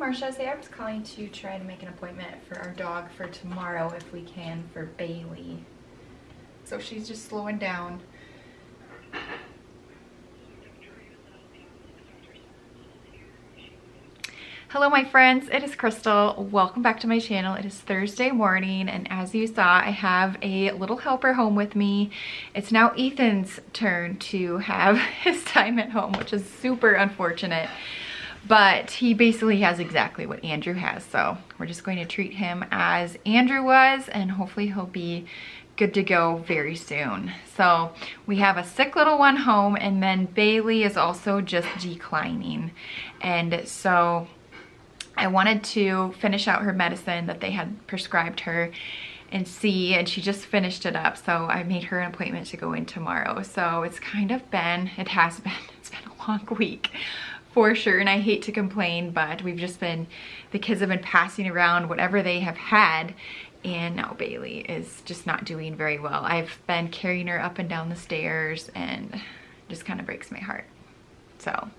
Marcia. Say I was calling to try to make an appointment for our dog for tomorrow if we can for Bailey. So she's just slowing down. Hello my friends, it is Crystal. Welcome back to my channel. It is Thursday morning and as you saw, I have a little helper home with me. It's now Ethan's turn to have his time at home, which is super unfortunate. But he basically has exactly what Andrew has, so we're just going to treat him as Andrew was and hopefully he'll be good to go very soon. So we have a sick little one home and then Bailey is also just declining. And so I wanted to finish out her medicine that they had prescribed her and see, and she just finished it up. So I made her an appointment to go in tomorrow. So it's kind of been, it's been a long week for sure. And I hate to complain, but we've just been, the kids have been passing around whatever they have had. And now Bailey is just not doing very well. I've been carrying her up and down the stairs and it just kind of breaks my heart. So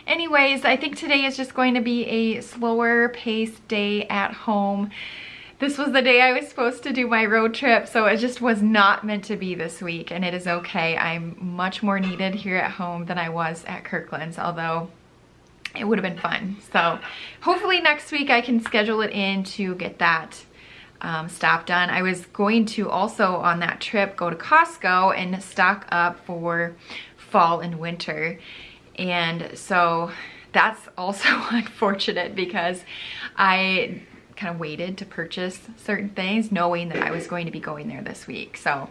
anyways, I think today is just going to be a slower paced day at home. This was the day I was supposed to do my road trip, so it just was not meant to be this week, and it is okay. I'm much more needed here at home than I was at Kirkland's, although it would have been fun. So hopefully next week I can schedule it in to get that stop done. I was going to also on that trip go to Costco and stock up for fall and winter. And so that's also unfortunate because I kind of waited to purchase certain things knowing that I was going to be going there this week. So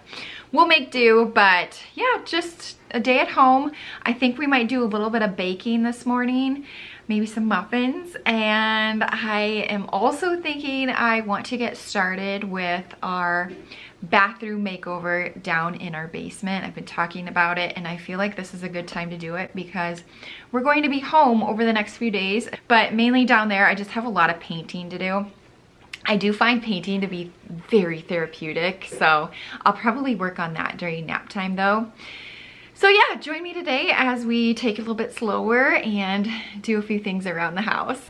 we'll make do, but yeah, just a day at home. I think we might do a little bit of baking this morning, maybe some muffins. And I am also thinking I want to get started with our bathroom makeover down in our basement. I've been talking about it and I feel like this is a good time to do it because we're going to be home over the next few days, but mainly down there I just have a lot of painting to do. I do find painting to be very therapeutic, so I'll probably work on that during nap time though. So yeah, join me today as we take it a little bit slower and do a few things around the house.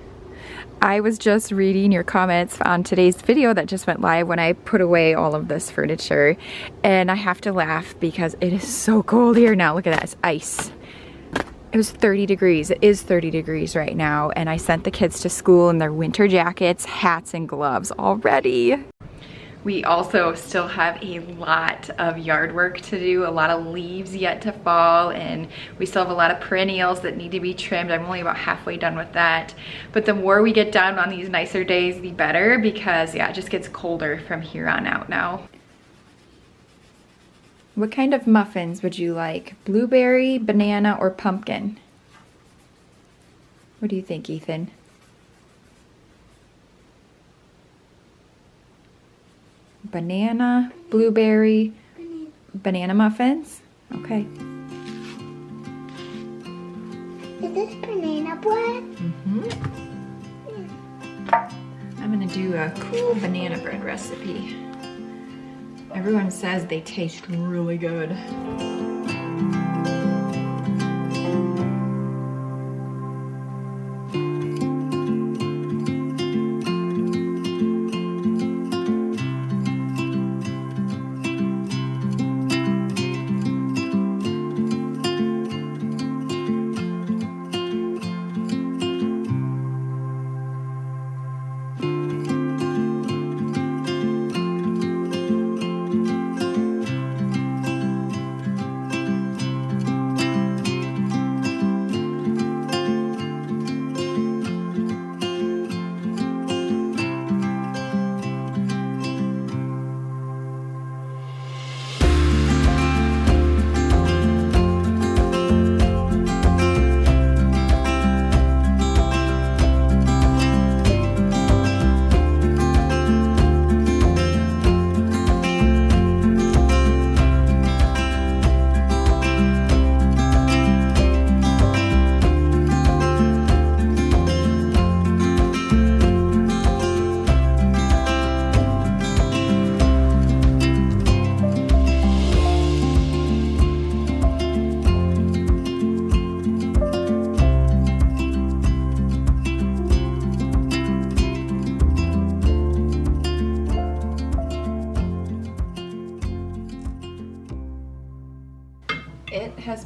I was just reading your comments on today's video that just went live when I put away all of this furniture, and I have to laugh because it is so cold here now. Look at that, it's ice. It was 30 degrees. It is 30 degrees right now, and I sent the kids to school in their winter jackets, hats, and gloves already. We also still have a lot of yard work to do, a lot of leaves yet to fall, and we still have a lot of perennials that need to be trimmed. I'm only about halfway done with that. But the more we get done on these nicer days, the better, because yeah, it just gets colder from here on out now. What kind of muffins would you like? Blueberry, banana, or pumpkin? What do you think, Ethan? Banana, blueberry, banana muffins? Okay. Is this banana bread? I'm gonna do a cool banana bread recipe. Everyone says they taste really good.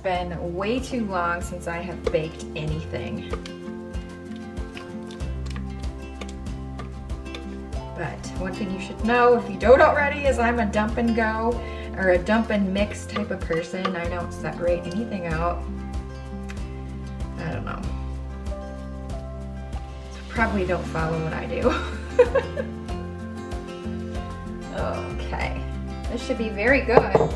been way too long since I have baked anything. But one thing you should know, if you don't already, is I'm a dump and go, or a dump and mix type of person. I don't separate anything out. I don't know. So probably don't follow what I do. Okay, this should be very good.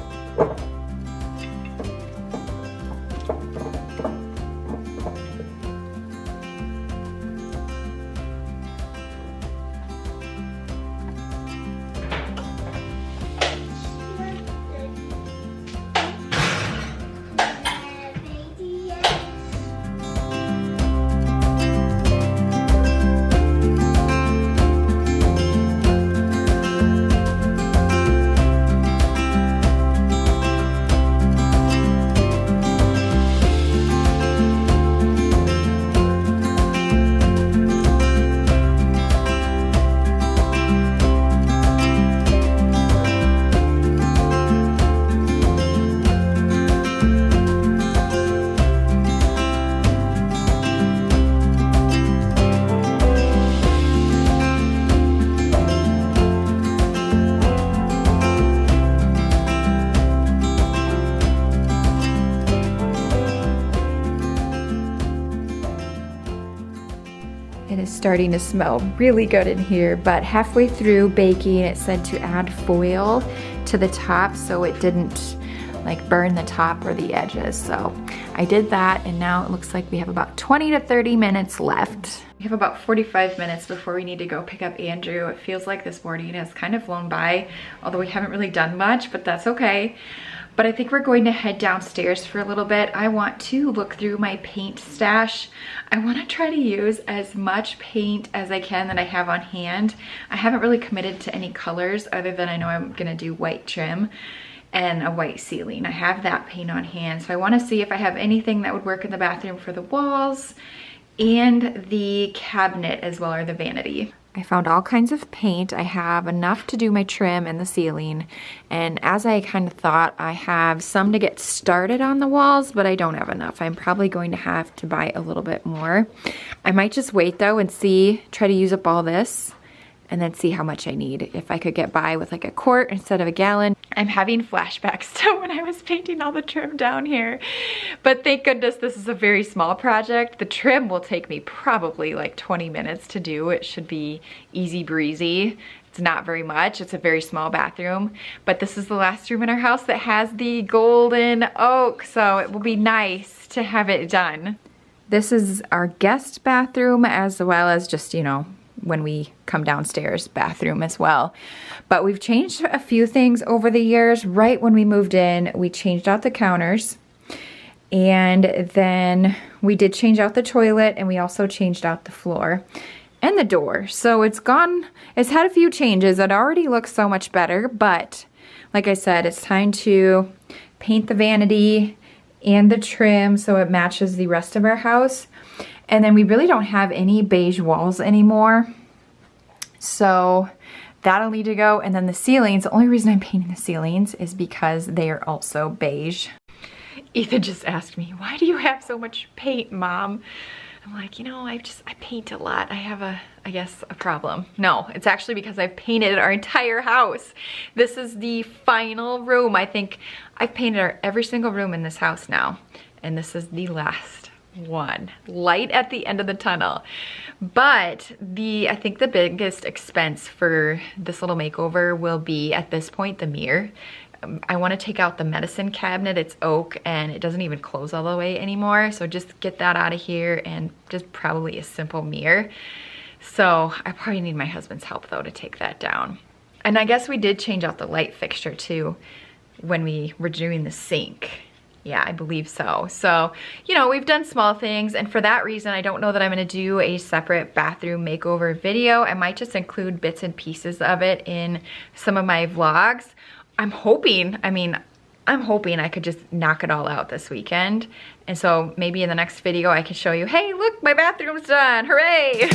It is starting to smell really good in here, but halfway through baking it said to add foil to the top so it didn't like burn the top or the edges. So I did that, and now it looks like we have about 20 to 30 minutes left. We have about 45 minutes before we need to go pick up Andrew. It feels like this morning has kind of flown by, although we haven't really done much, but that's okay. But I think we're going to head downstairs for a little bit. I want to look through my paint stash. I want to try to use as much paint as I can that I have on hand. I haven't really committed to any colors other than I know I'm gonna do white trim and a white ceiling. I have that paint on hand. So I want to see if I have anything that would work in the bathroom for the walls and the cabinet as well, or the vanity. I found all kinds of paint. I have enough to do my trim and the ceiling. And as I kind of thought, I have some to get started on the walls, but I don't have enough. I'm probably going to have to buy a little bit more. I might just wait though and see, try to use up all this and then see how much I need. If I could get by with like a quart instead of a gallon. I'm having flashbacks to when I was painting all the trim down here. But thank goodness this is a very small project. The trim will take me probably like 20 minutes to do. It should be easy breezy. It's not very much. It's a very small bathroom. But this is the last room in our house that has the golden oak. So it will be nice to have it done. This is our guest bathroom, as well as just, you know, when we come downstairs bathroom as well. But we've changed a few things over the years. Right when we moved in, we changed out the counters, and then we did change out the toilet, and we also changed out the floor and the door. So it's had a few changes. It already looks so much better, but like I said, it's time to paint the vanity and the trim so it matches the rest of our house. And then we really don't have any beige walls anymore. So that'll need to go. And then the ceilings, the only reason I'm painting the ceilings is because they are also beige. Ethan just asked me, why do you have so much paint, Mom? I'm like, you know, I paint a lot. I have I guess a problem. No, it's actually because I've painted our entire house. This is the final room. I think I've painted every single room in this house now. And this is the last one. Light at the end of the tunnel. But I think the biggest expense for this little makeover will be, at this point, the mirror. I want to take out the medicine cabinet. It's oak and it doesn't even close all the way anymore. So just get that out of here, and just probably a simple mirror. So I probably need my husband's help though to take that down. And I guess we did change out the light fixture too when we were doing the sink. Yeah, I believe so. So, you know, we've done small things, and for that reason, I don't know that I'm gonna do a separate bathroom makeover video. I might just include bits and pieces of it in some of my vlogs. I'm hoping I could just knock it all out this weekend. And so maybe in the next video I can show you, hey, look, my bathroom's done, hooray!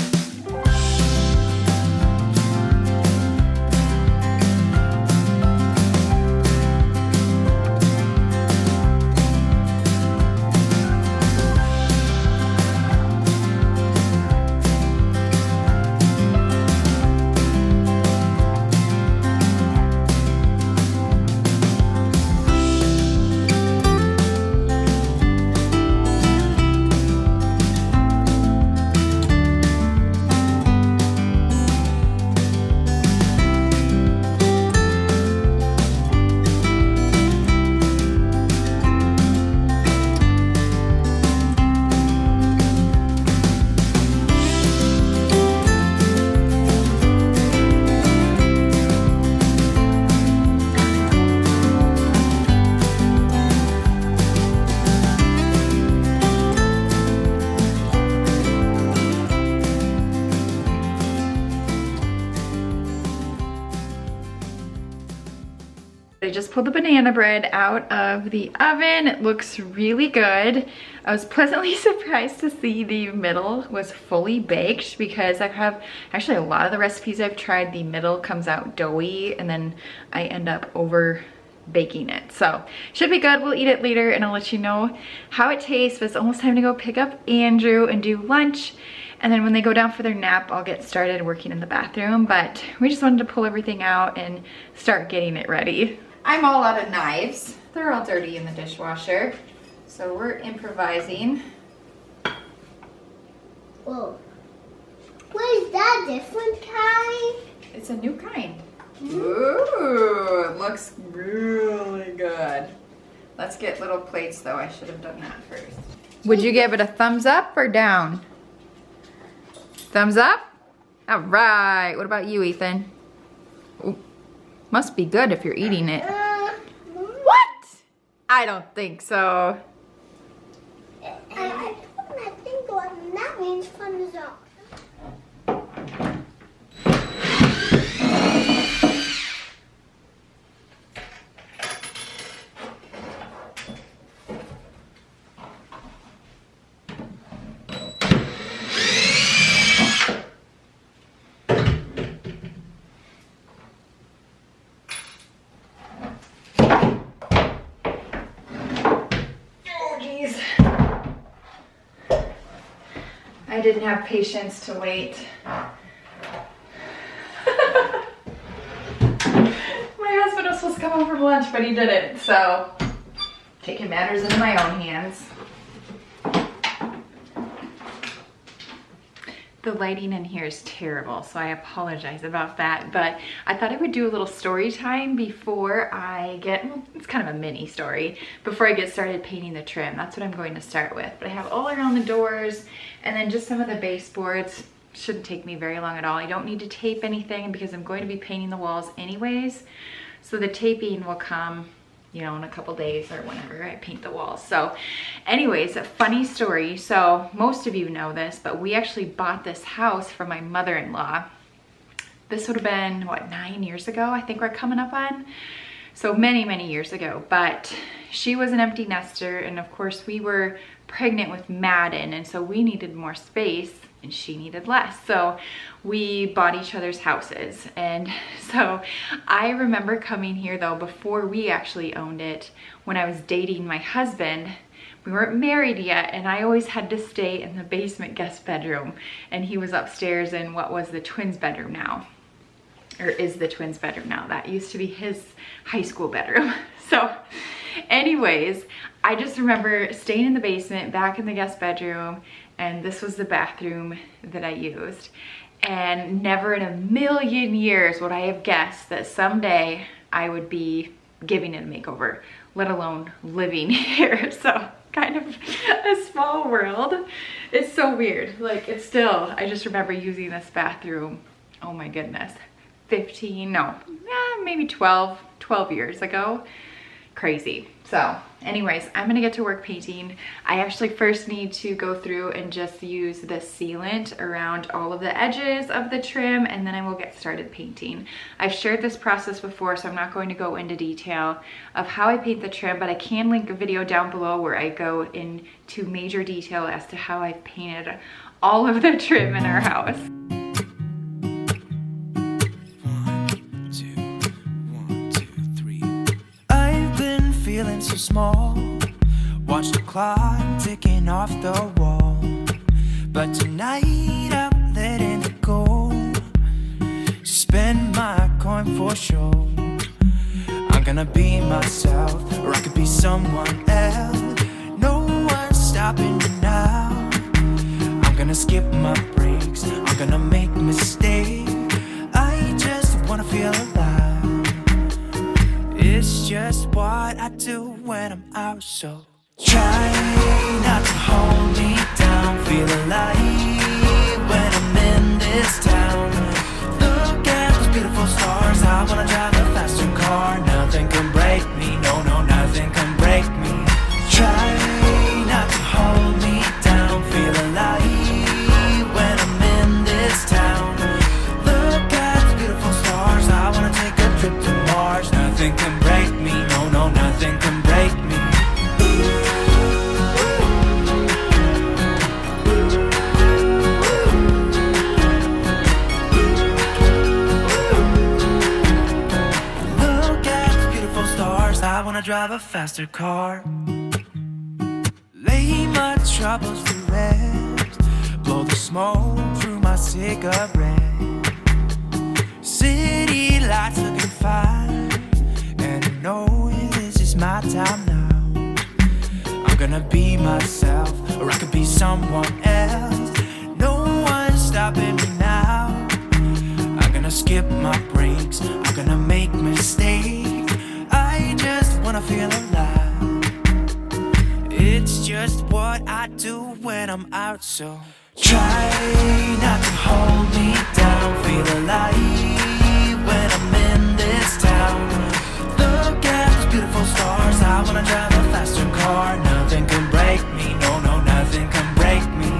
just pulled the banana bread out of the oven. It looks really good. I was pleasantly surprised to see the middle was fully baked because I have actually a lot of the recipes I've tried, the middle comes out doughy and then I end up over baking it. So should be good. We'll eat it later and I'll let you know how it tastes. But it's almost time to go pick up Andrew and do lunch. And then when they go down for their nap, I'll get started working in the bathroom. But we just wanted to pull everything out and start getting it ready. I'm all out of knives. They're all dirty in the dishwasher. So we're improvising. Whoa. What is that different kind? It's a new kind. Ooh, it looks really good. Let's get little plates though. I should have done that first. Would you give it a thumbs up or down? Thumbs up? All right. What about you, Ethan? Ooh, must be good if you're eating it. What? I don't think so. I put my finger on and that means thumbs up. I didn't have patience to wait. My husband was supposed to come home from lunch, but he didn't, so taking matters into my own hands. The lighting in here is terrible, so I apologize about that, but I thought I would do a little story time before I get, well, it's kind of a mini story, before I get started painting the trim. That's what I'm going to start with. But I have all around the doors and then just some of the baseboards. Shouldn't take me very long at all. I don't need to tape anything because I'm going to be painting the walls anyways. So the taping will come, you know, in a couple days or whenever I paint the walls. So anyways, a funny story. So most of you know this, but we actually bought this house from my mother-in-law. This would have been, what, 9 years ago, I think we're coming up on. So many, many years ago. But she was an empty nester, and of course we were pregnant with Madden, and so we needed more space and she needed less. So we bought each other's houses. And so I remember coming here though, before we actually owned it, when I was dating my husband. We weren't married yet, and I always had to stay in the basement guest bedroom, and he was upstairs in what was the twins bedroom now, or is the twins bedroom now. That used to be his high school bedroom. So anyways, I just remember staying in the basement back in the guest bedroom, and this was the bathroom that I used. And never in a million years would I have guessed that someday I would be giving it a makeover, let alone living here. So kind of a small world. It's so weird. Like, it's still, I just remember using this bathroom, oh my goodness, 15, no, maybe 12 years ago. Crazy. So anyways, I'm gonna get to work painting. I actually first need to go through and just use the sealant around all of the edges of the trim, and then I will get started painting. I've shared this process before, so I'm not going to go into detail of how I paint the trim, but I can link a video down below where I go into major detail as to how I've painted all of the trim in our house. Feeling so small, watch the clock ticking off the wall, but tonight I'm letting it go. Spend my coin for sure. I'm gonna be myself, or I could be someone else. No one's stopping me now. I'm gonna skip my breaks, I'm gonna make mistakes. I just wanna feel alive. It's just what I do when I'm out, so try not to hold me down. Feel alive when I'm in this town. Look at those beautiful stars. I wanna drive a faster car. Nothing can break me, no, no, nothing can break me. Try not to hold me down. Feel alive when I'm in this town. Look at the beautiful stars. I wanna take a trip to Mars. Nothing can break me. drive a faster car. Lay my troubles to rest. Blow the smoke through my cigarette. City lights looking fine, and I know this is my time now. I'm gonna be myself, or I could be someone else. No one's stopping me now. I'm gonna skip my breaks, I'm gonna make mistakes. I just wanna feel alive. It's just what I do when I'm out, so try not to hold me down. Feel alive when I'm in this town. Look at those beautiful stars. I wanna drive a faster car. Nothing can break me, no, nothing can break me.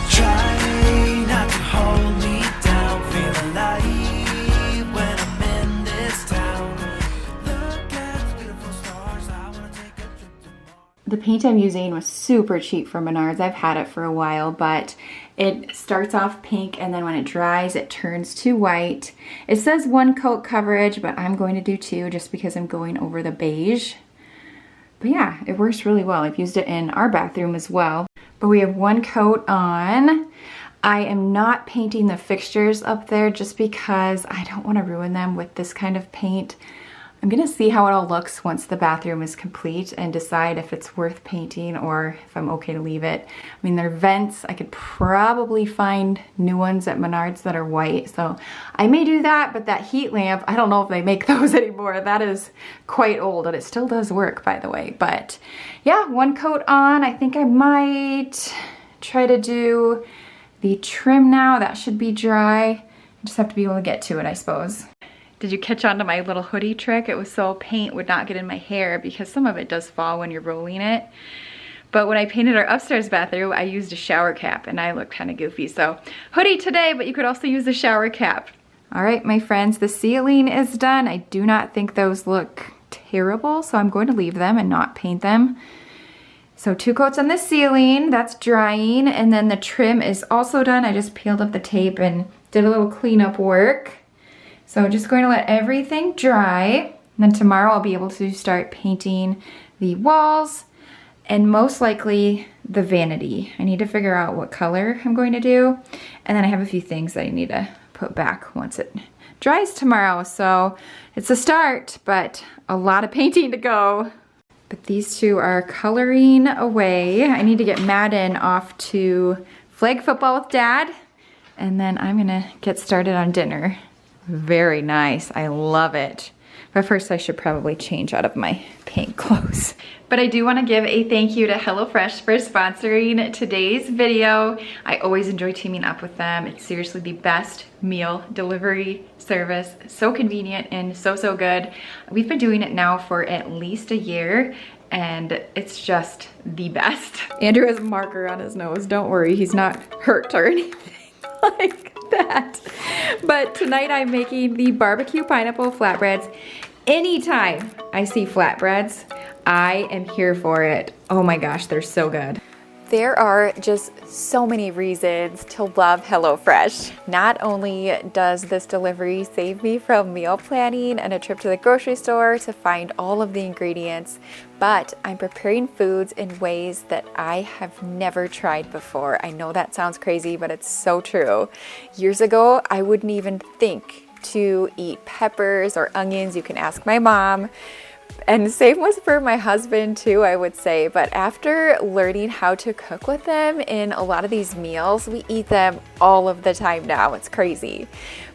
Try not to hold me down. Feel alive when I'm in this town. Look at those beautiful stars. I wanna take a trip to Mars. The paint I'm using was super cheap from Menards. I've had it for a while, but it starts off pink and then when it dries, it turns to white. It says 1 coat coverage, but I'm going to do 2 just because I'm going over the beige. But yeah, it works really well. I've used it in our bathroom as well. But we have 1 coat on. I am not painting the fixtures up there just because I don't want to ruin them with this kind of paint. I'm gonna see how it all looks once the bathroom is complete and decide if it's worth painting or if I'm okay to leave it. I mean, they're vents. I could probably find new ones at Menards that are white, so I may do that, but that heat lamp, I don't know if they make those anymore. That is quite old, and it still does work, by the way. But yeah, 1 coat on. I think I might try to do the trim now. That should be dry. I just have to be able to get to it, I suppose. Did you catch on to my little hoodie trick? It was so paint would not get in my hair because some of it does fall when you're rolling it. But when I painted our upstairs bathroom, I used a shower cap and I looked kind of goofy. So hoodie today, but you could also use a shower cap. All right, my friends, the ceiling is done. I do not think those look terrible, so I'm going to leave them and not paint them. So 2 coats on the ceiling, that's drying. And then the trim is also done. I just peeled up the tape and did a little cleanup work. So I'm just going to let everything dry. And then tomorrow I'll be able to start painting the walls and most likely the vanity. I need to figure out what color I'm going to do. And then I have a few things that I need to put back once it dries tomorrow. So it's a start, but a lot of painting to go. But these 2 are coloring away. I need to get Madden off to flag football with Dad. And then I'm gonna get started on dinner. Very nice, I love it. But first I should probably change out of my paint clothes. But I do want to give a thank you to HelloFresh for sponsoring today's video. I always enjoy teaming up with them. It's seriously the best meal delivery service. So convenient and so good. We've been doing it now for at least a year and it's just the best. Andrew has a marker on his nose. Don't worry, he's not hurt or anything like that. But tonight I'm making the barbecue pineapple flatbreads. Anytime I see flatbreads, I am here for it. Oh my gosh, they're so good. There are just so many reasons to love HelloFresh. Not only does this delivery save me from meal planning and a trip to the grocery store to find all of the ingredients, but I'm preparing foods in ways that I have never tried before. I know that sounds crazy, but it's so true. Years ago, I wouldn't even think to eat peppers or onions. You can ask my mom. And same was for my husband too, I would say. But after learning how to cook with them in a lot of these meals, we eat them all of the time now. It's crazy.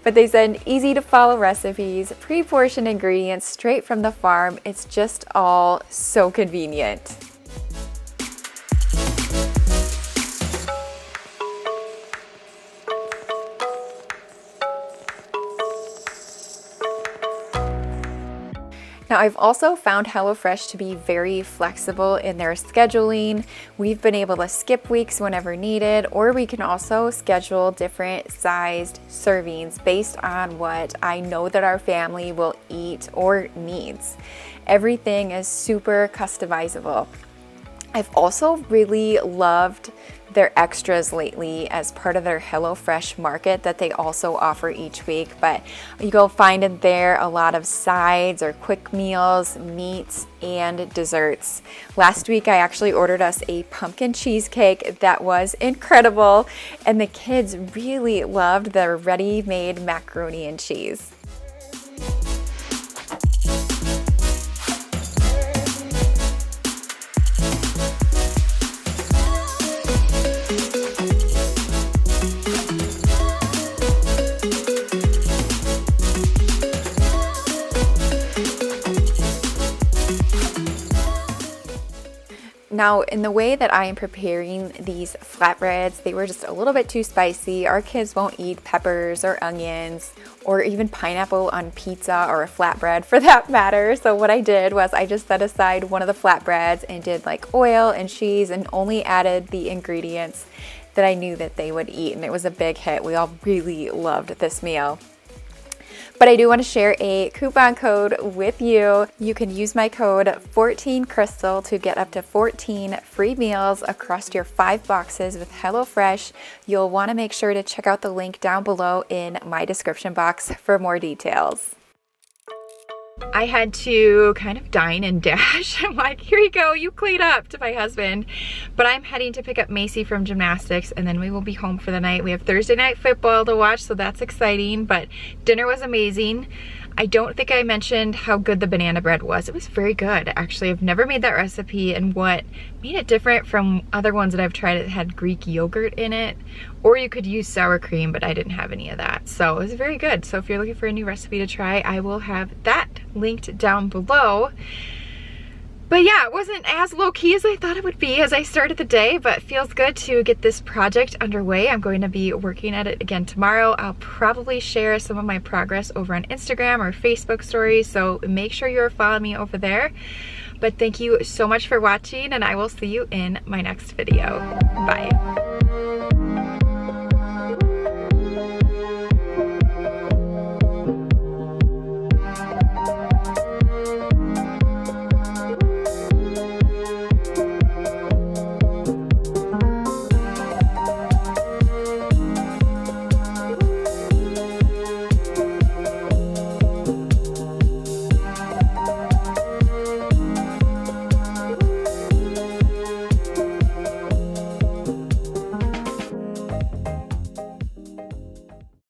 But they send easy to follow recipes, pre-portioned ingredients straight from the farm. It's just all so convenient. Now, I've also found HelloFresh to be very flexible in their scheduling. We've been able to skip weeks whenever needed, or we can also schedule different sized servings based on what I know that our family will eat or needs. Everything is super customizable. I've also really loved their extras lately as part of their HelloFresh market that they also offer each week. But you go find in there a lot of sides or quick meals, meats, and desserts. Last week I actually ordered us a pumpkin cheesecake that was incredible, and the kids really loved the ready-made macaroni and cheese. Now, in the way that I am preparing these flatbreads, they were just a little bit too spicy. Our kids won't eat peppers or onions or even pineapple on pizza or a flatbread for that matter. So what I did was I just set aside one of the flatbreads and did like oil and cheese and only added the ingredients that I knew that they would eat. And it was a big hit. We all really loved this meal. But I do want to share a coupon code with you. You can use my code 14Crystal to get up to 14 free meals across your 5 boxes with HelloFresh. You'll want to make sure to check out the link down below in my description box for more details. I had to kind of dine and dash. I'm like, here you go, you clean up, to my husband. But I'm heading to pick up Macy from gymnastics, and then we will be home for the night. We have Thursday night football to watch, so that's exciting. But dinner was amazing. I don't think I mentioned how good the banana bread was. It was very good, actually. I've never made that recipe, and what made it different from other ones that I've tried, it had Greek yogurt in it, or you could use sour cream, but I didn't have any of that. So it was very good. So if you're looking for a new recipe to try, I will have that linked down below. But yeah, it wasn't as low-key as I thought it would be as I started the day, but it feels good to get this project underway. I'm going to be working at it again tomorrow. I'll probably share some of my progress over on Instagram or Facebook stories, so make sure you're following me over there. But thank you so much for watching, and I will see you in my next video. Bye.